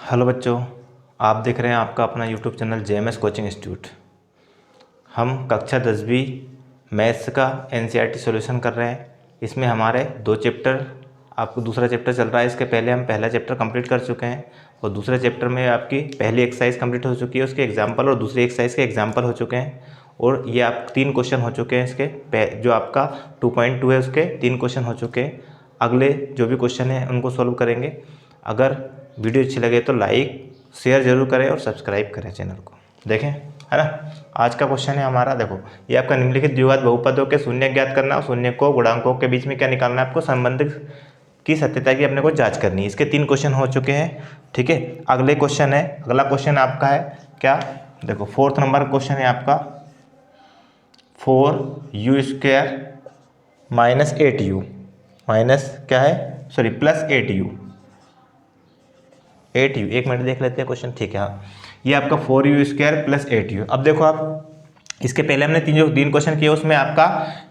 Hello बच्चों, आप देख रहे हैं आपका अपना YouTube channel JMS coaching institute. हम कक्षा 10वीं मैथ्स का एनसीईआरटी सॉल्यूशन कर रहे हैं। इसमें हमारे दो चैप्टर, आपको दूसरा चैप्टर चल रहा है। इसके पहले हम पहला चैप्टर कंप्लीट कर चुके हैं और दूसरे चैप्टर में आपकी पहली एक्सरसाइज कंप्लीट हो चुकी है, उसके एग्जाम्पल, और दूसरी एक्सरसाइज के एग्जाम्पल हो चुके हैं। और ये आप 3 क्वेश्चन हो चुके हैं इसके, जो आपका 2.2 है उसके 3 क्वेश्चन हो चुके हैं। अगले जो भी क्वेश्चन है उनको सॉल्व करेंगे। अगर वीडियो अच्छी लगे तो लाइक शेयर जरूर करें और सब्सक्राइब करें चैनल को। देखें, है ना। आज का क्वेश्चन है हमारा, देखो ये आपका निम्नलिखित द्विघात बहुपदों के शून्य ज्ञात करना और शून्य को गुणांकों के बीच में क्या निकालना है, आपको संबंधित की सत्यता की अपने को जांच करनी है। इसके 3 क्वेश्चन हो चुके हैं, ठीक है। अगले क्वेश्चन है, अगला क्वेश्चन आपका है क्या, देखो 4th नंबर क्वेश्चन है आपका 4u² माइनस 8u माइनस क्या है, सॉरी प्लस 8u। एक मिनट देख लेते हैं क्वेश्चन, ठीक है। हाँ, ये आपका 4u² प्लस 8u। अब देखो आप, इसके पहले हमने 3 क्वेश्चन किए, उसमें आपका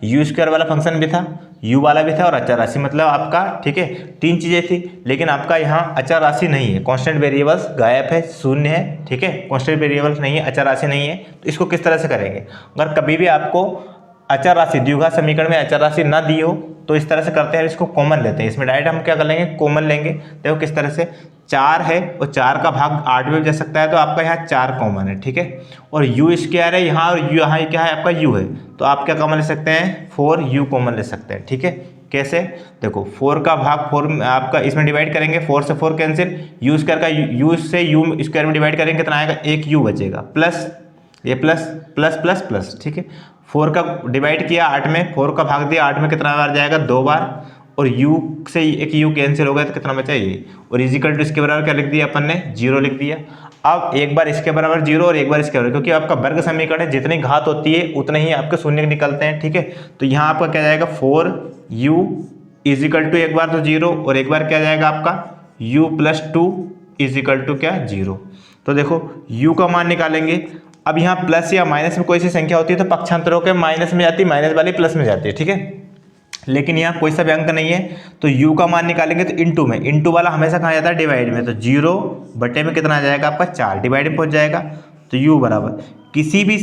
u² वाला फंक्शन भी था, u वाला भी था और अचर राशि, मतलब आपका, ठीक है, 3 चीज़ें थी। लेकिन आपका यहाँ अचर राशि नहीं है, कांस्टेंट वेरिएबल्स गायब है, शून्य है, ठीक है, कांस्टेंट वेरिएबल्स नहीं है, अचर राशि नहीं है। तो इसको किस तरह से करेंगे? अगर कभी भी आपको अचर राशि द्विघात समीकरण में अचर राशि ना दी हो तो इस तरह से करते हैं, इसको कॉमन लेते हैं। इसमें डायरेक्ट हम क्या कर लेंगे, कॉमन लेंगे। देखो किस तरह से, 4 है और 4 का भाग 8 में भी जा सकता है, तो आपका यहाँ 4 कॉमन है, ठीक है। और u² है यहाँ, और यहाँ क्या है आपका u है, तो आप क्या कॉमन ले सकते हैं, 4u कॉमन ले सकते हैं, ठीक है। कैसे, देखो 4 का भाग 4 आपका इसमें डिवाइड करेंगे, 4 से 4 कैंसिल, u² का u से u² में डिवाइड करेंगे, कितना आएगा, 1u बचेगा, प्लस ये प्लस प्लस प्लस प्लस, ठीक है। 4 का डिवाइड किया 8 में, 4 का भाग दिया 8 में, कितना बार जाएगा, 2 बार, और u से एक u कैंसिल हो गया तो कितना बचा ये, और इजिकल टू इसके बराबर क्या लिख दिया अपन ने, 0 लिख दिया। अब एक बार इसके बराबर 0 और एक बार इसके बराबर, क्योंकि आपका वर्ग समीकरण है, जितनी घात होती है उतने ही आपके शून्य निकलते हैं, ठीक है। तो यहाँ आपका क्या जाएगा, 4u इजिकल टू एक बार तो 0 और एक बार क्या जाएगा आपका u प्लस 2 इजिकल टू क्या, 0। तो देखो u का मान निकालेंगे। अब यहाँ प्लस या माइनस में कोई सी संख्या होती है तो पक्षांतरों के माइनस में जाती है, माइनस वाली प्लस में जाती है, ठीक है। लेकिन यहाँ कोई सा भी अंक नहीं है, तो u का मान निकालेंगे तो इनटू में, इनटू वाला हमेशा कहाँ जाता है, डिवाइड में। तो 0 बटे में कितना आ जाएगा आपका, 4, डिवाइड में पहुँच जाएगा। तो u बराबर किसी भी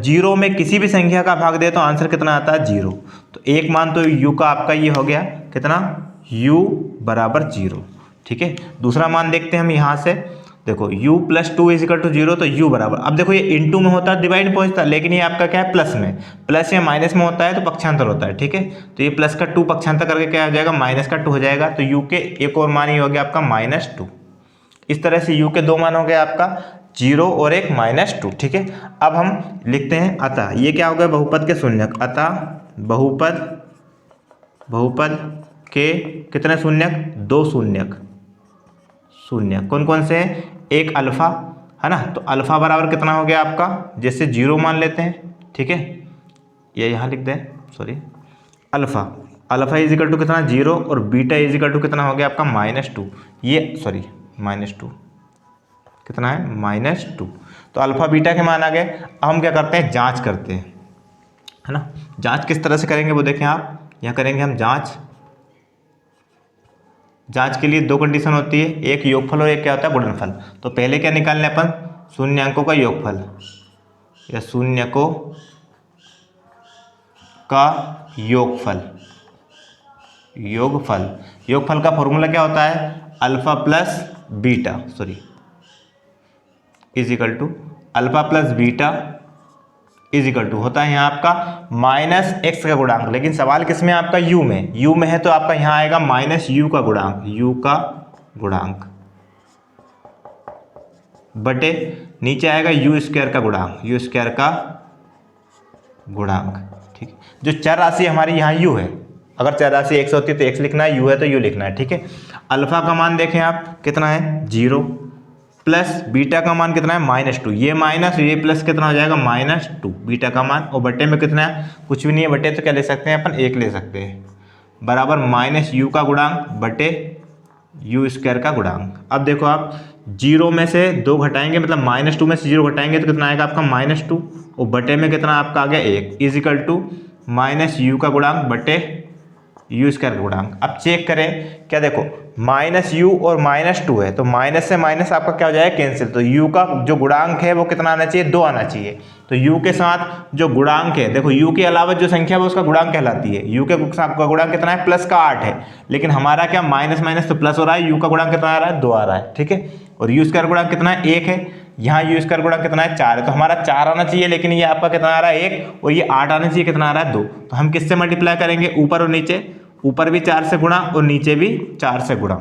0 में किसी भी संख्या का भाग दे तो आंसर कितना आता है, 0। तो एक मान तो u का आपका ये हो गया, कितना, u बराबर 0, ठीक है। दूसरा मान देखते हैं हम यहाँ से, देखो u प्लस 2 इजिकल टू 0, तो u बराबर, अब देखो ये इनटू में होता है, डिवाइड में पहुंचता है, लेकिन ये आपका क्या है, प्लस में, प्लस या माइनस में होता है तो पक्षांतर होता है, ठीक है। तो ये प्लस का 2 पक्षांतर करके क्या हो जाएगा, माइनस का 2 हो जाएगा। तो u के एक और मान ही हो गया आपका -2। इस तरह से u के 2 मान हो गए आपका, 0 और एक -2, ठीक है। अब हम लिखते हैं, अतः ये क्या हो गया, बहुपद के शून्यक, अतः बहुपद के कितने शून्यक, 2 शून्यक, कौन कौन से हैं, एक अल्फा, है ना। तो अल्फा बराबर कितना हो गया आपका, जैसे 0 मान लेते हैं, ठीक है, ये यहाँ लिख दें, सॉरी, अल्फा इजिकल टू कितना, 0, और बीटा इजिकल टू कितना हो गया आपका, -2। ये सॉरी -2 कितना है, -2। तो अल्फा बीटा के मान आ गए। अब हम क्या करते हैं, जांच करते हैं, है ना। जांच किस तरह से करेंगे वो देखें आप, यहाँ करेंगे हम जांच के लिए 2 कंडीशन होती है, एक योगफल और एक क्या होता है, गुणनफल। तो पहले क्या निकालने अपन, शून्यांकों का योगफल या शून्यकों का योगफल का फॉर्मूला क्या होता है, alpha plus beta, sorry is equal to alpha plus beta is equal to होता है यहाँ आपका -x का गुणांक। लेकिन सवाल किसमें आपका, u में है, तो आपका यहाँ आएगा -u का गुणांक, बटे नीचे आएगा u² का गुणांक, ठीक है। जो चर राशि हमारी यहाँ u है, अगर चर राशि x होती है तो x लिखना है, u है तो u लिखना है, ठीक है। अल्फा का मान देखें आप कितना है, 0, प्लस बीटा का मान कितना है, -2, ये माइनस ये प्लस कितना हो जाएगा, -2 बीटा का मान, और बटे में कितना है, कुछ भी नहीं है, बटे तो क्या ले सकते हैं अपन, 1 ले सकते हैं, बराबर -u का गुणांक बटे u² का गुणांक। अब देखो आप 0 में से 2 घटाएंगे, मतलब -2 में से 0 घटाएंगे तो कितना आएगा आपका, -2, और बटे में कितना आपका आ गया, 1, इजिकल टू -u का गुणांक बटे यू स्क्वायर का गुणांक। अब चेक करें क्या, देखो माइनस यू और माइनस टू है, तो माइनस से माइनस आपका क्या हो जाएगा, कैंसिल। तो u का जो गुणांक है वो कितना आना चाहिए, 2 आना चाहिए। तो u के साथ जो गुणांक है, देखो u के अलावा जो संख्या है वो उसका गुणांक कहलाती है। u के साथ का गुणांक कितना है, प्लस का 8 है, लेकिन हमारा क्या माइनस माइनस तो प्लस हो रहा है, u का गुणांक कितना आ रहा है, 2 आ रहा है, ठीक है। और यू स्क्वायर गुणांक कितना है, 1 है, यहाँ यू स्क्वायर गुणांक कितना है, 4 है, तो हमारा 4 आना चाहिए, लेकिन ये आपका कितना आ रहा है, 1, और ये 8 आना चाहिए, कितना आ रहा है, 2। तो हम किससे मल्टीप्लाई करेंगे, ऊपर और नीचे, ऊपर भी 4 से गुणा और नीचे भी 4 से गुणा।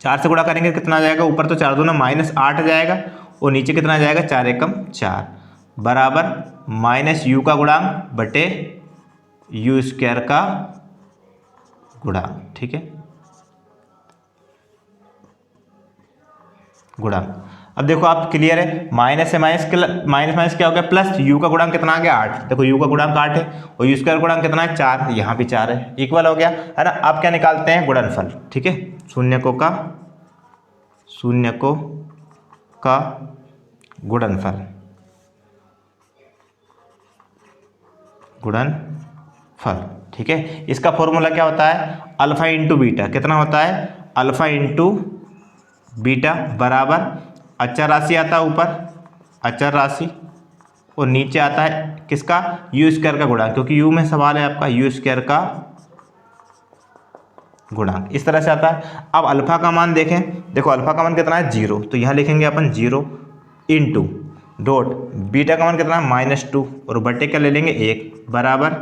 4 से गुणा करेंगे कितना आ जाएगा, ऊपर तो 4 दूना -8 आ जाएगा, और नीचे कितना आ जाएगा, 4 एकम 4 बराबर माइनस यू का गुणांक बटे यू स्क्वायर का गुणांक, ठीक है, गुणांक। अब देखो आप क्लियर है, माइनस से माइनस माइनस क्या हो गया, प्लस यू का गुणांक कितना आ गया, 8। देखो यू का गुणांक 8 है और यू स्क्वायर गुणांक कितना है, 4, यहाँ भी 4 है, इक्वल हो गया, है ना। आप क्या निकालते हैं, गुणनफल, ठीक है, शून्यकों का गुणनफल, गुणनफल, ठीक है। इसका फॉर्मूला क्या होता है, अल्फा इंटू बीटा, कितना होता है, अल्फा इंटू बीटा बराबर अचर राशि आता है ऊपर, अचर राशि, और नीचे आता है किसका, यू स्क्वायर का गुणांक, क्योंकि यू में सवाल है आपका, यू स्क्वायर का गुणांक, इस तरह से आता है। अब अल्फा का मान देखें, देखो अल्फा का मान कितना है, 0, तो यहाँ लिखेंगे अपन 0 इंटू डॉट बीटा का मान कितना है, -2, और बटे क्या ले लेंगे, 1 बराबर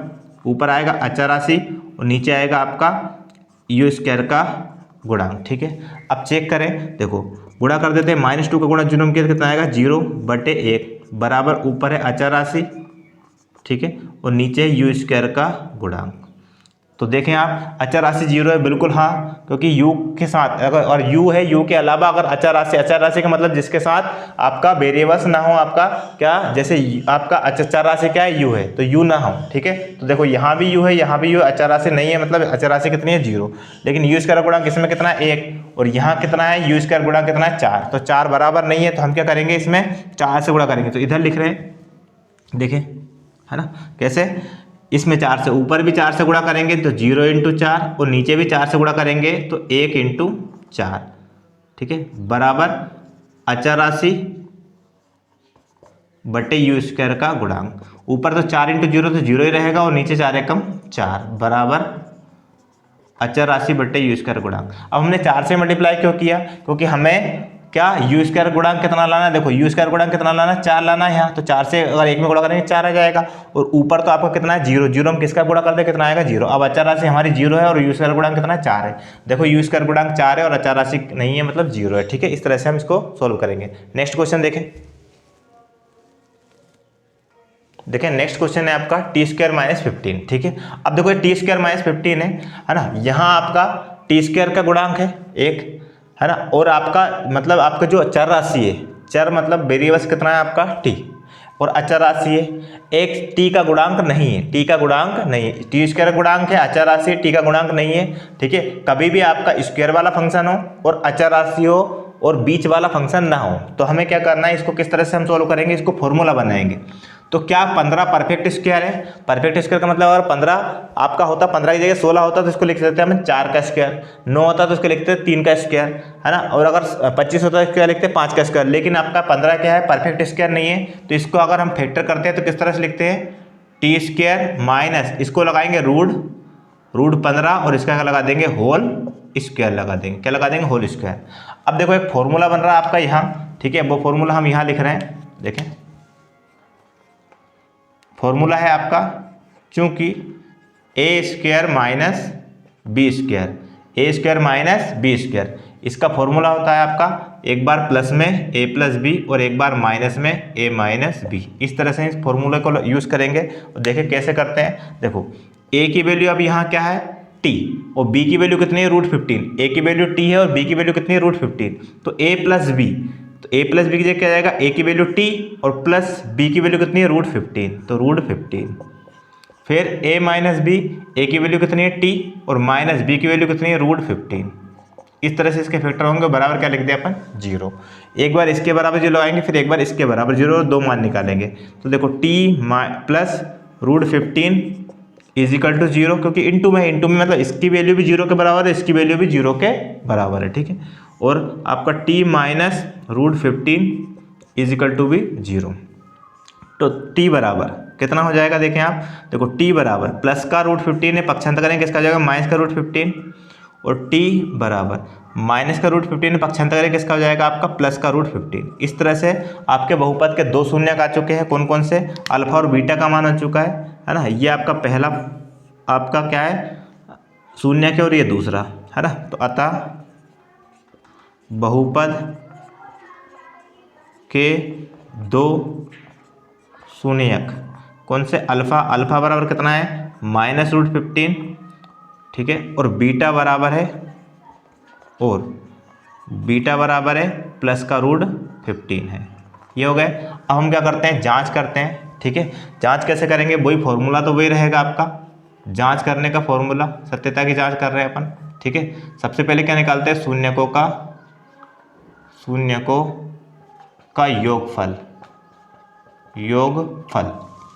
ऊपर आएगा अचर राशि और नीचे आएगा आपका यू स्क्वायर का गुणांक, ठीक है। अब चेक करें, देखो गुणा कर देते हैं, -2 का गुणा जुनूम कितना आएगा, 0 बटे 1 बराबर ऊपर है अचर राशि, ठीक है, और नीचे है यू स्क्वायर का गुणांक। तो देखें आप, अचर राशि 0 है, बिल्कुल हाँ, क्योंकि u के साथ अगर, और u है, u के अलावा अगर अचर राशि का मतलब जिसके साथ आपका वेरिएबल्स ना हो, आपका क्या, जैसे आपका अचर राशि क्या है, u है, तो u ना हो, ठीक है। तो देखो यहाँ भी u है, यहाँ भी u, अचर राशि नहीं है, मतलब अचर राशि कितनी है, 0, लेकिन यू स्क्वायर गुणांक इसमें कितना है, 1, और यहाँ कितना है, यू स्क्वायर गुणांक कितना है, 4, तो 4 बराबर नहीं है, तो हम क्या करेंगे, इसमें 4 से गुणा करेंगे। तो इधर लिख रहे हैं, देखें, है ना, कैसे, इसमें 4 से, ऊपर भी 4 से गुणा करेंगे तो 0 इंटू 4, और नीचे भी 4 से गुणा करेंगे तो 1 इंटू 4, ठीक है, बराबर अचर राशि बटे यू स्क्वायर का गुणांक। ऊपर तो 4 इंटू 0 तो 0 ही रहेगा, और नीचे 4 एकम 4 बराबर अचर राशि बटे यू स्क्वायर गुणांक। अब हमने 4 से मल्टीप्लाई क्यों किया, क्योंकि हमें क्या, यू स्क्वायर गुणांक कितना लाना है, देखो यू स्क्वायर गुणांक कितना लाना है, 4 लाना है यहाँ, तो 4 से अगर 1 में गुणा करेंगे 4 आ जाएगा, और ऊपर तो आपका कितना है, 0, 0 हम किसका गुणा करते हैं, कितना आएगा, 0। अब अचर राशि हमारी 0 है और यू स्क्वायर गुणांक कितना है, 4 है। देखो यू स्क्वायर गुणांक 4 है और अचर राशि नहीं है, मतलब 0 है, ठीक है। इस तरह से हम इसको सोल्व करेंगे। नेक्स्ट क्वेश्चन देखें, नेक्स्ट क्वेश्चन है आपका t² - 15, ठीक है। अब देखो t² - 15 है ना, यहाँ आपका t² का गुणांक है 1, है ना, और आपका मतलब आपका जो अचर राशि है, चर मतलब वेरिएबल्स कितना है आपका, t, और अचर राशि है, एक t का गुणांक नहीं है, t का गुणांक नहीं है, t² गुणांक है, अचर राशि t का गुणांक नहीं है, ठीक है। कभी भी आपका स्क्वायर वाला फंक्शन हो और अचर राशि हो और बीच वाला फंक्शन ना हो, तो हमें क्या करना है, इसको किस तरह से हम सोल्व करेंगे, इसको फॉर्मूला बनाएंगे। तो क्या 15 परफेक्ट स्क्वायर है, परफेक्ट स्क्वायर का मतलब अगर 15 आपका होता, 15 की जगह 16 होता तो इसको लिख देते हैं हम 4 का स्क्वायर, 9 होता तो इसको लिखते हैं 3 का स्क्वायर, है ना, और अगर 25 होता तो इसको लिखते हैं 5 का स्क्वायर। लेकिन आपका 15 क्या है, परफेक्ट स्क्वायर नहीं है, तो इसको अगर हम फैक्टर करते हैं तो किस तरह से लिखते हैं, t² माइनस इसको लगाएंगे रूट 15, और इसका लगा देंगे होल स्क्वायर, लगा देंगे, क्या लगा देंगे, होल स्क्वायर। अब देखो एक फॉर्मूला बन रहा है आपका यहाँ, ठीक है, वो फॉर्मूला हम यहाँ लिख रहे हैं, देखें फॉर्मूला है आपका, चूंकि a² माइनस b², इसका फॉर्मूला होता है आपका एक बार प्लस में a प्लस बी और एक बार माइनस में a माइनस बी। इस तरह से इस फॉर्मूले को यूज़ करेंगे और देखें कैसे करते हैं। देखो a की वैल्यू अब यहाँ क्या है, t, और b की वैल्यू कितनी है, √15। a की वैल्यू t है और b की वैल्यू कितनी है, √15। तो a प्लस बी, तो a प्लस बी की जगह क्या जाएगा, a की वैल्यू t और प्लस b की वैल्यू कितनी है, √15, तो √15। फिर a माइनस बी, a की वैल्यू कितनी है t और माइनस b की वैल्यू कितनी है, √15। इस तरह से इसके फैक्टर होंगे, बराबर क्या लिख दिया अपन, 0। एक बार इसके बराबर 0 लगाएंगे, फिर एक बार इसके बराबर 0, और 2 मान निकालेंगे। तो देखो t plus √15 is equal to 0, क्योंकि इंटू में मतलब इसकी वैल्यू भी 0 के बराबर है, इसकी वैल्यू भी 0 के बराबर है, ठीक है। और आपका t minus root 15 is equal to भी 0। तो t बराबर कितना हो जाएगा, देखें आप, देखो t बराबर प्लस का रूट 15 है, पक्षांतर करेंगे किसका हो जाएगा, माइनस का रूट 15, और t बराबर माइनस का रूट 15 में पक्षांतर करेंगे किसका हो जाएगा आपका, प्लस का रूट 15। इस तरह से आपके बहुपद के दो शून्यक आ चुके हैं, कौन कौन से, अल्फा और बीटा का मान हो चुका है ना। ये आपका पहला आपका क्या है, शून्यक है, और ये दूसरा है ना। तो अतः बहुपद के दो शून्यक कौन से, अल्फा बराबर कितना है, माइनस रूट 15, ठीक है, और बीटा बराबर है प्लस का रूट 15 है। ये हो गए। अब हम क्या करते हैं, जांच करते हैं, ठीक है। जांच कैसे करेंगे, वही फॉर्मूला तो वही रहेगा आपका, जांच करने का फॉर्मूला, सत्यता की जांच कर रहे हैं अपन, ठीक है। सबसे पहले क्या निकालते हैं, शून्यकों का योगफल,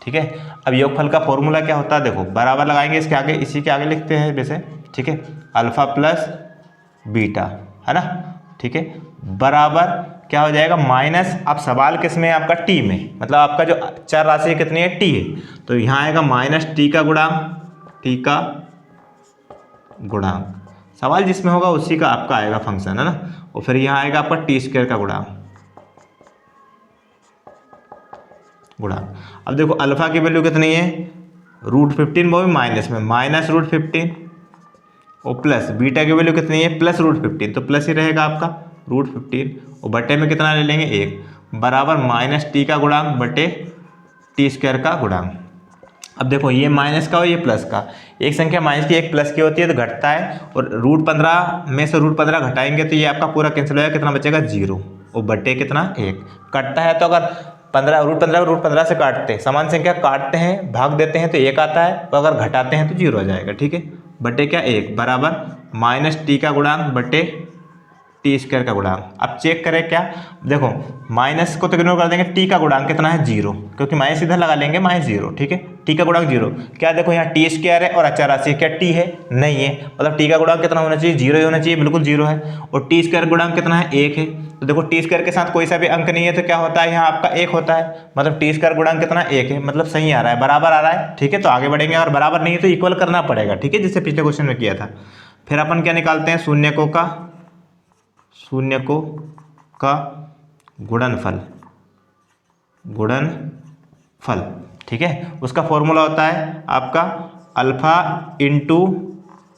ठीक है। अब योगफल का फॉर्मूला क्या होता है, देखो बराबर लगाएंगे इसके आगे, इसी के आगे लिखते हैं वैसे, ठीक है, अल्फा प्लस बीटा, है ना, ठीक है, बराबर क्या हो जाएगा, माइनस, अब सवाल किस में है आपका, टी में, मतलब आपका जो चर राशि कितनी है, टी है, तो यहाँ आएगा माइनस टी का गुणांक, सवाल जिसमें होगा उसी का आपका आएगा फंक्शन, है ना। और फिर यहाँ आएगा आपका टी स्क्वायर का गुणांक। अब देखो अल्फा की वैल्यू कितनी है, रूट 15, वो भी माइनस में, माइनस रूट 15, और प्लस बीटा की वैल्यू कितनी है, प्लस रूट 15, तो प्लस ही रहेगा आपका रूट 15, और बटे में कितना ले लेंगे 1, बराबर माइनस टी का गुणांक बटे टी स्क्वायर का गुणांक। अब देखो ये माइनस का और ये प्लस का, एक संख्या माइनस की एक प्लस की होती है तो घटता है, और रूट 15 में से रूट 15 घटाएंगे तो ये आपका पूरा कैंसिल हो जाएगा, कितना बचेगा 0, और बटे कितना 1, कटता है तो अगर रूट 15 से काटते हैं, समान संख्या काटते हैं, भाग देते हैं तो 1 आता है, तो अगर घटाते हैं तो 0 आ जाएगा, ठीक है, बटे क्या 1, बराबर माइनस टी का गुणांक बटे टी स्क्वायर का गुणांक। अब चेक करें क्या, देखो माइनस को तो इग्नोर कर देंगे, टी का गुणांक कितना है 0, क्योंकि माइनस इधर लगा लेंगे, माइनस 0, ठीक है, टी का गुणांक 0, क्या देखो यहाँ टी स्क्वायर है और अचर राशि, क्या टी है, नहीं है, मतलब टी का गुणांक कितना होना चाहिए, 0 ही होना चाहिए, बिल्कुल 0 है, और टी स्क्वायर गुणांक कितना है 1 है, तो देखो टी स्क्वायर के साथ कोई सा भी अंक नहीं है तो क्या होता है, यहाँ आपका 1 होता है, मतलब टी स्क्वायर गुणांक कितना 1 है, मतलब सही आ रहा है, बराबर आ रहा है, ठीक है। तो आगे बढ़ेंगे, और बराबर नहीं है तो इक्वल करना पड़ेगा, ठीक है, जैसे पिछले क्वेश्चन में किया था। फिर अपन क्या निकालते हैं, शून्यकों का गुणनफल, ठीक है, उसका फॉर्मूला होता है आपका अल्फा इंटू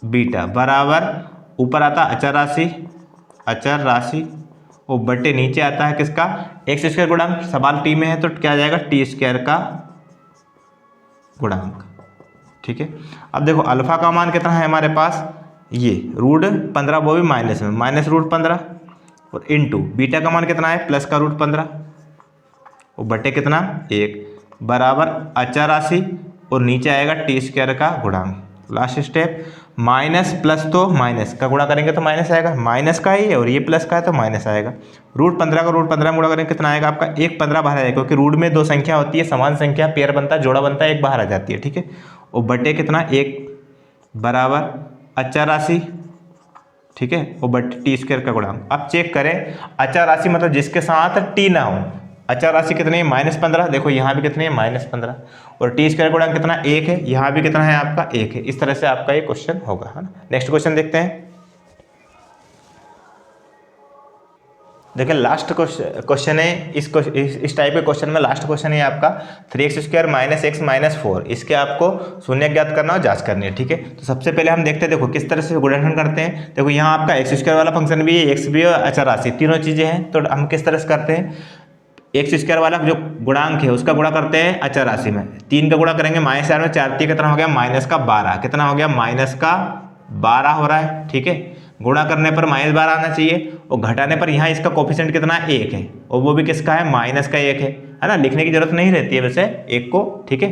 बीटा बराबर, ऊपर आता अचर राशि, और बटे नीचे आता है किसका, एक्स स्क्वायर गुणांक, सवाल टी में है तो क्या आ जाएगा, टी स्क्वायर का गुणांक, ठीक है। अब देखो अल्फा का मान कितना है हमारे पास, ये रूट 15, वो भी माइनस में, माइनस रूट 15, और इंटू बीटा का मान कितना है, प्लस का रूट 15, और बटे कितना 1, बराबर अचर राशि, और नीचे आएगा टी स्क्वायर का गुणांक। लास्ट स्टेप, माइनस प्लस तो माइनस का गुणा करेंगे तो माइनस आएगा, माइनस का ही है, और ये प्लस का है तो माइनस आएगा, रूट 15 का रूट 15 में गुणा करेंगे कितना आएगा आपका, 1 15 बाहर आएगा, क्योंकि रूट में दो संख्या होती है, समान संख्या पेयर बनता है, जोड़ा बनता है, एक बाहर आ जाती है, ठीक है, और बटे कितना 1, बराबर अचर राशि, ठीक है, और बटे टी स्क्वायर का गुणांक। अब चेक करें, अचर राशि मतलब जिसके साथ टी ना हो, अचर राशि कितनी है, -15, देखो यहाँ भी कितनी है -15, और टी स्क्वायर गुणांक कितना 1 है, यहाँ भी कितना है आपका 1 है। इस तरह से आपका ये क्वेश्चन होगा, है ना। नेक्स्ट क्वेश्चन देखते हैं। देखिए लास्ट क्वेश्चन है, इस टाइप के क्वेश्चन में लास्ट क्वेश्चन है आपका 3x² - x - 4, इसके आपको शून्य ज्ञात करना और जांच करनी है, ठीक है। तो सबसे पहले हम देखते हैं, देखो किस तरह से गुणनफल करते हैं। देखो यहाँ आपका x² वाला फंक्शन भी है, x भी है, अचर राशि, तीनों चीज़ें हैं, तो हम किस तरह से करते हैं, x² वाला जो गुणांक है उसका गुणा करते हैं अचर राशि में, 3 का गुणा करेंगे, -4 में 4 3 कितना हो गया, -12, कितना हो गया, -12 हो रहा है, ठीक है। गुणा करने पर -12 आना चाहिए, और घटाने पर यहाँ इसका कोफिशिएंट कितना 1 है, और वो भी किसका है, माइनस का 1 है ना। लिखने की जरूरत नहीं रहती है वैसे 1 को, ठीक है,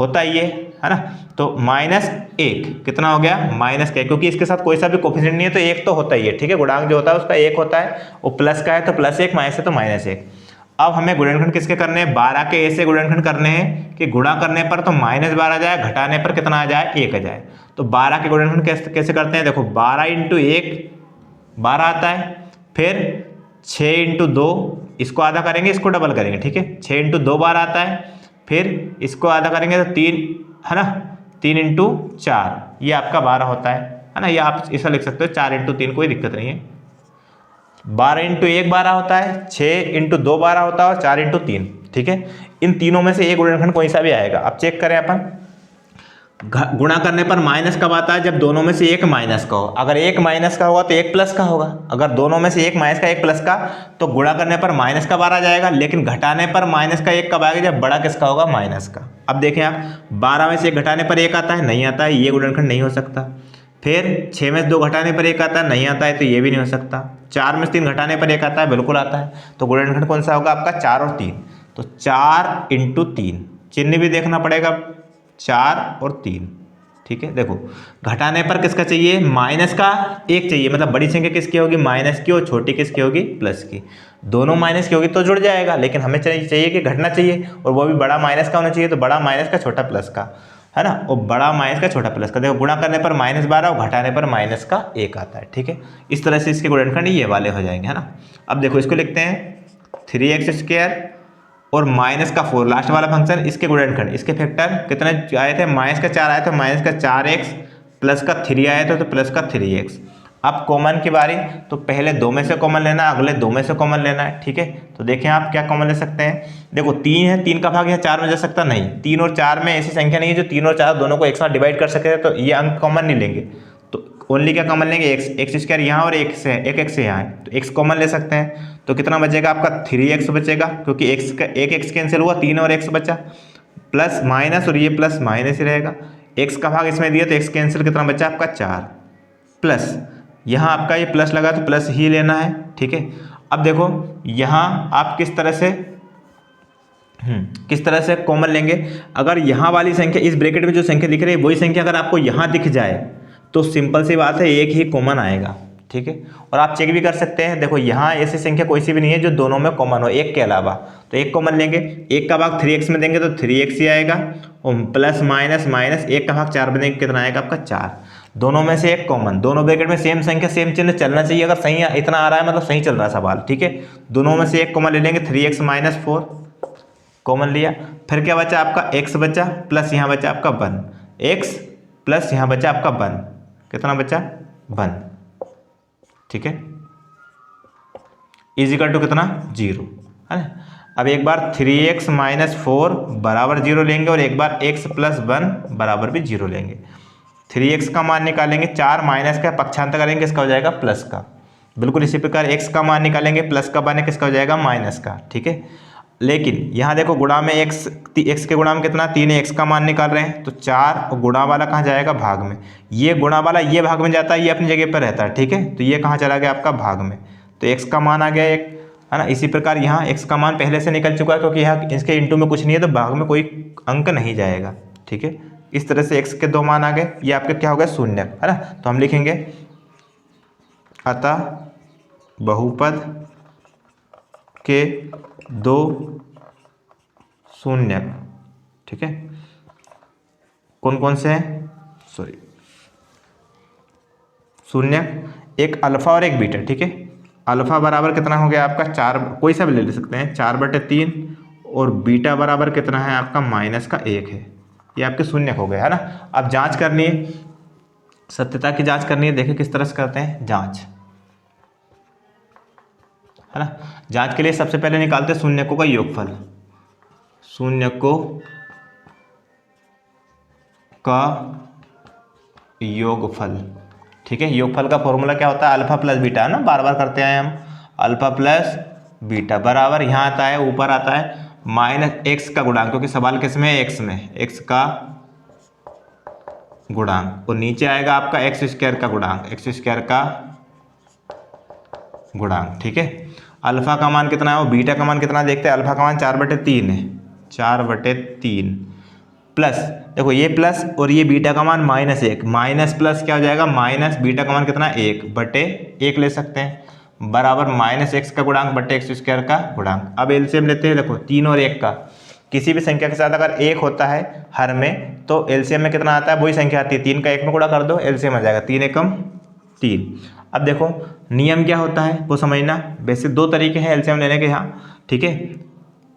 होता ही है ना। तो -1 कितना हो गया, माइनस का, क्योंकि इसके साथ कोई सा भी कोफिशिएंट नहीं है तो 1 तो होता ही है, ठीक है। गुणांक जो होता है उसका 1 होता है, और प्लस का है तो +1, माइनस है तो -1। अब हमें गुणनखंड किसके करने हैं, 12 के ऐसे गुणनखंड करने हैं कि गुणा करने पर तो -12 आ जाए, घटाने पर कितना आ जाए, 1 आ जाए। तो 12 के गुणनखंड कैसे करते हैं, देखो 12 × 1 12 आता है, फिर 6 × 2 इसको आधा करेंगे, इसको डबल करेंगे, ठीक है, 6 × 2 12 आता है, फिर इसको आधा करेंगे तो 3 है ना, 3 × 4 ये आपका 12 होता है ना, ये आप ऐसा लिख सकते हो 4 × 3 कोई दिक्कत नहीं है। 12 × 1 12 होता है, 6 × 2 12 होता है और 4 × 3, ठीक है। इन तीनों में से एक गुणनखंड कोई सा भी आएगा। अब चेक करें अपन, गुणा करने पर माइनस कब आता है, जब दोनों में से एक माइनस का हो। अगर एक माइनस का होगा तो एक प्लस का होगा, अगर दोनों में से एक माइनस का एक प्लस का, तो गुणा करने पर माइनस का 12 आ जाएगा, लेकिन घटाने पर माइनस का एक कब आएगा, जब बड़ा किसका होगा, माइनस का। अब देखें आप, 12 में से एक घटाने पर एक आता है, नहीं आता है, ये गुणनखंड नहीं हो सकता। फिर 6 में से 2 घटाने पर एक आता है, नहीं आता है, तो ये भी नहीं हो सकता। 4 में से 3 घटाने पर एक आता है, बिल्कुल आता है। तो गुणनखंड कौन सा होगा आपका, 4 और 3। तो 4 × 3, चिन्ह भी देखना पड़ेगा, 4 और 3, ठीक है। देखो घटाने पर किसका चाहिए, माइनस का 1 चाहिए, मतलब बड़ी संख्या किसकी होगी, माइनस की, और छोटी किसकी होगी, प्लस की। दोनों माइनस की होगी तो जुड़ जाएगा, लेकिन हमें चाहिए कि घटना चाहिए, और वो भी बड़ा माइनस का होना चाहिए, तो बड़ा माइनस का छोटा प्लस का, है ना, और बड़ा माइनस का छोटा प्लस का। देखो गुणा करने पर -12 और घटाने पर माइनस का 1 आता है, ठीक है। इस तरह से इसके गुणनखंड ये वाले हो जाएंगे, है ना। अब देखो इसको लिखते हैं 3x² और -4 लास्ट वाला फंक्शन, इसके गुणनखंड, इसके फैक्टर कितने आए थे, -4 आए थे, -4x प्लस का 3 आया था, तो प्लस का 3x। अब कॉमन की बारी, तो पहले 2 में से कॉमन लेना है, अगले 2 में से कॉमन लेना है, ठीक है। तो देखें आप क्या कॉमन ले सकते हैं, देखो 3 है, 3 का भाग यहाँ 4 में जा सकता नहीं, 3 और 4 में ऐसी संख्या नहीं है जो 3 और 4 दोनों को एक साथ डिवाइड कर सके, तो ये अंक कॉमन नहीं लेंगे। तो ओनली क्या कॉमन लेंगे, x² यहाँ और एक x यहाँ है, तो x कॉमन ले सकते हैं। तो कितना बचेगा आपका, 3x बचेगा, क्योंकि x का एक कैंसिल हुआ, 3 और x बचा, प्लस माइनस, और ये प्लस माइनस ही रहेगा। x का भाग इसमें दिया तो x कैंसिल, कितना बचा आपका 4, प्लस यहाँ आपका ये प्लस लगा तो प्लस ही लेना है, ठीक है। अब देखो यहाँ आप किस तरह से कॉमन लेंगे, अगर यहाँ वाली संख्या, इस ब्रैकेट में जो संख्या दिख रही है वही संख्या अगर आपको यहाँ दिख जाए तो सिंपल सी बात है, एक ही कॉमन आएगा, ठीक है। और आप चेक भी कर सकते हैं, देखो यहाँ ऐसी संख्या कोई सी भी नहीं है जो दोनों में कॉमन हो, एक के अलावा, तो एक कॉमन लेंगे। एक का भाग 3x में देंगे तो 3x ही आएगा, और प्लस माइनस माइनस, एक का भाग 4 में देंगे कितना आएगा आपका 4। दोनों में से एक कॉमन, दोनों ब्रैकेट में सेम संख्या सेम चिन्ह चलना चाहिए, अगर सही इतना आ रहा है मतलब सही चल रहा है सवाल, ठीक है। दोनों में से एक कॉमन ले लेंगे, 3x - 4 कॉमन लिया, फिर क्या बचा आपका, x बचा, प्लस यहाँ बचा आपका 1, x प्लस यहाँ बचा आपका 1, कितना बचा 1, ठीक है, इजिकल टू कितना 0, है ना। अब एक बार 3x - 4 बराबर 0 लेंगे, और एक बार x + 1 बराबर भी 0 लेंगे। 3x का मान निकालेंगे, 4 माइनस का पक्षांतर करेंगे, किसका हो जाएगा, प्लस का। बिल्कुल इसी प्रकार x का मान निकालेंगे, प्लस का बने किसका हो जाएगा, माइनस का, ठीक है। लेकिन यहाँ देखो गुणा में x के गुणा में कितना 3 है, x का मान निकाल रहे हैं, तो 4, और गुणा वाला कहाँ जाएगा, भाग में। ये गुणा वाला ये भाग में जाता है, ये अपनी जगह पर रहता है, ठीक है। तो ये कहाँ चला गया आपका, भाग में, तो x का मान आ गया 1, है ना। इसी प्रकार यहाँ x का मान पहले से निकल चुका है, क्योंकि यहाँ इसके इंटू में कुछ नहीं है, तो भाग में कोई अंक नहीं जाएगा, ठीक है। इस तरह से x के 2 मान आ गए, ये आपके क्या हो गया, शून्य, है ना। तो हम लिखेंगे अतः बहुपद के 2 शून्य, ठीक है। कौन कौन से हैं, सॉरी, शून्य, एक अल्फा और एक बीटा, ठीक है। अल्फा बराबर कितना हो गया आपका 4, कोई सा भी ले सकते हैं, 4/3, और बीटा बराबर कितना है आपका -1 है। ये आपके शून्य हो गए, है ना। अब जांच करनी है, सत्यता की जांच करनी है, देखिए किस तरह से करते हैं जांच, है ना। जांच के लिए सबसे पहले निकालते हैं शून्यकों का योगफल, शून्यकों का योगफल, ठीक है। योगफल का फॉर्मूला क्या होता है, अल्फा प्लस बीटा, है ना, बार बार करते आए हम, अल्फा प्लस बीटा बराबर, यहाँ आता है ऊपर आता है -x का गुणांक, क्योंकि सवाल किस में है, x में, x का गुणांक, और नीचे आएगा आपका x² का गुणांक, x² का गुणांक, ठीक है। अल्फा का मान कितना है और बीटा का मान कितना देखते हैं, अल्फा का मान 4/3 है, 4/3 प्लस, देखो ये प्लस और ये बीटा का मान -1, माइनस प्लस क्या हो जाएगा, माइनस बीटा का मान कितना 1/1 ले सकते हैं, बराबर माइनस एक्स का गुणांक बटे एक्स स्क्वायर का गुणांक। अब एलसीएम लेते हैं, देखो 3 और 1 का, किसी भी संख्या के साथ अगर 1 होता है हर में तो एलसीएम में कितना आता है, वही संख्या आती है, 3 का 1 में गुणा कर दो, एलसीएम आ जाएगा 3 एकम 3। अब देखो नियम क्या होता है वो समझना। वैसे 2 तरीके हैं एलसीएम लेने के यहाँ, ठीक है,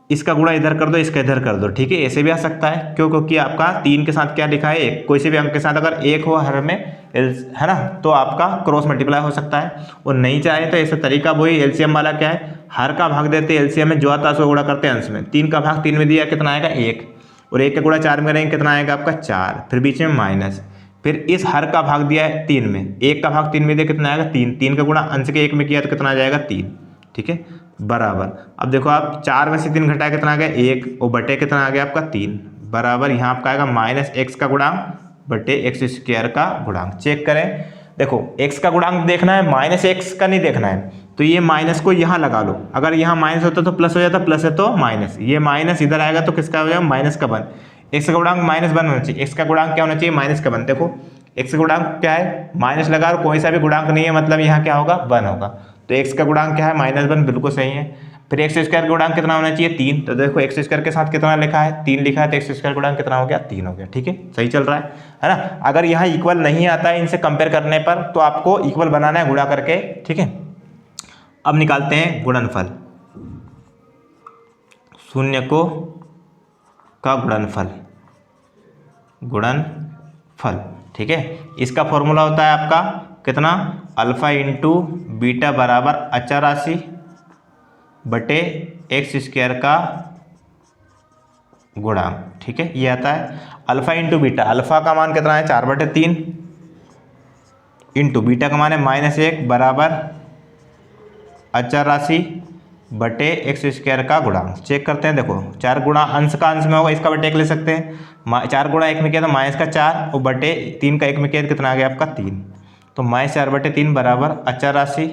इसका गुणा इधर कर दो, इसका इधर कर दो, ठीक है, ऐसे भी आ सकता है। क्यों? क्योंकि आपका 3 के साथ क्या लिखा है, 1, कोई से भी अंक के साथ अगर 1 हो हर में, है ना, तो आपका क्रॉस मल्टीप्लाई हो सकता है। और नहीं चाहे तो ऐसा तरीका वही एलसीएम वाला क्या है, हर का भाग देते हैं एलसीएम में, जो आता है उसको गुणा करते हैं अंश में। 3 का भाग 3 में दिया कितना आएगा 1, और 1 का गुणा 4 में करेंगे कितना आएगा आपका 4, फिर बीच में माइनस, फिर इस हर का भाग दिया है 3 में, 1 का भाग 3 में दिया कितना आएगा 3, 3 का गुणा अंश के 1 में किया तो कितना आ जाएगा 3, ठीक है, बराबर। अब देखो आप 4 में से 3 घटाया कितना आ गया 1, और बटे कितना आ गया आपका 3, बराबर यहाँ आपका आएगा माइनस एक्स का गुणांक बटे एक्स स्क्वायर का गुणांक। चेक करें, देखो एक्स का गुणांक देखना है, माइनस एक्स का नहीं देखना है, तो ये माइनस को यहाँ लगा लो, अगर यहाँ माइनस होता तो प्लस हो जाता, प्लस है तो माइनस, ये माइनस इधर आएगा तो किसका हो जाएगा माइनस का 1, एक्स का गुणांक -1 होना चाहिए, एक्स का गुणांक क्या होना चाहिए -1। देखो एक्स का गुणांक क्या है, माइनस लगा और कोई सा भी गुणांक नहीं है, मतलब यहाँ क्या होगा 1 होगा, तो एक्स का गुणांक क्या है -1, बिल्कुल सही है। फिर एक्स स्क्वायर का गुणांक कितना होना चाहिए 3, तो देखो एक्स स्क्वायर के साथ कितना लिखा है 3 लिखा है, तो एक्स स्क्वायर गुणांक कितना हो गया 3 हो गया, ठीक है, सही चल रहा है ना। अगर यहाँ इक्वल नहीं आता है इनसे कंपेयर करने पर तो आपको इक्वल बनाना है गुणा करके, ठीक है। अब निकालते हैं गुणनफल, शून्य को का गुणनफल, गुणनफल, ठीक है। इसका फॉर्मूला होता है आपका कितना, अल्फा इंटू बीटा बराबर अचर राशि बटे एक्स स्क्वायर का गुणांक, ठीक है, ये आता है अल्फा इंटू बीटा। अल्फा का मान कितना है 4/3 इंटू बीटा का मान है -1 बराबर अचर राशि बटे एक्स स्क्वायर का गुणांक। चेक करते हैं, देखो 4 गुणा अंश का अंश में होगा, इसका बटे 1 ले सकते हैं, 4 गुणा 1 में किया तो माइनस का 4, और बटे 3 का 1 में किया तो कितना आ गया आपका 3, तो -4/3 बराबर अचर राशि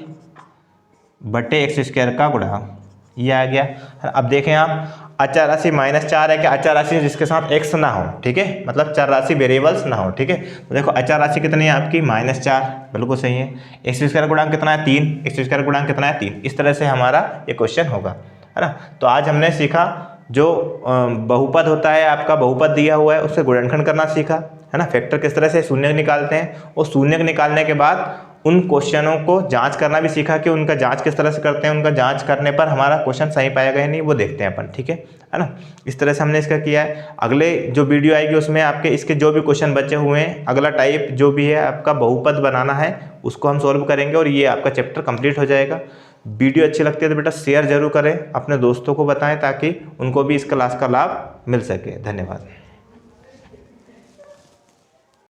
बटे एक्स स्क्वायर का गुणांक, ये आ गया। अब देखें आप, अचर राशि -4 है कि अचर राशि जिसके साथ x ना हो, ठीक है, मतलब चर राशि वेरिएबल्स ना हो, ठीक है। तो देखो अचर राशि कितनी है आपकी -4, बिल्कुल सही है। एक्स स्क्वायर गुणांक कितना है 3, एक्स स्क्वायर गुणांक कितना है 3, इस तरह से हमारा ये क्वेश्चन होगा, है ना। तो आज हमने सीखा जो बहुपद होता है आपका, बहुपद दिया हुआ है उससे गुणनखंड करना सीखा, है ना, फैक्टर किस तरह से शून्य निकालते हैं, और शून्य निकालने के बाद उन क्वेश्चनों को जांच करना भी सीखा कि उनका जांच किस तरह से करते हैं, उनका जांच करने पर हमारा क्वेश्चन सही पाया गया नहीं वो देखते हैं अपन, ठीक है ना। इस तरह से हमने इसका किया है। अगले जो वीडियो आएगी उसमें आपके इसके जो भी क्वेश्चन बचे हुए हैं, अगला टाइप जो भी है आपका बहुपद बनाना है उसको हम सॉल्व करेंगे, और ये आपका चैप्टर कंप्लीट हो जाएगा। वीडियो अच्छी लगती है तो बेटा शेयर जरूर करें, अपने दोस्तों को बताएं ताकि उनको भी इस क्लास का लाभ मिल सके। धन्यवाद।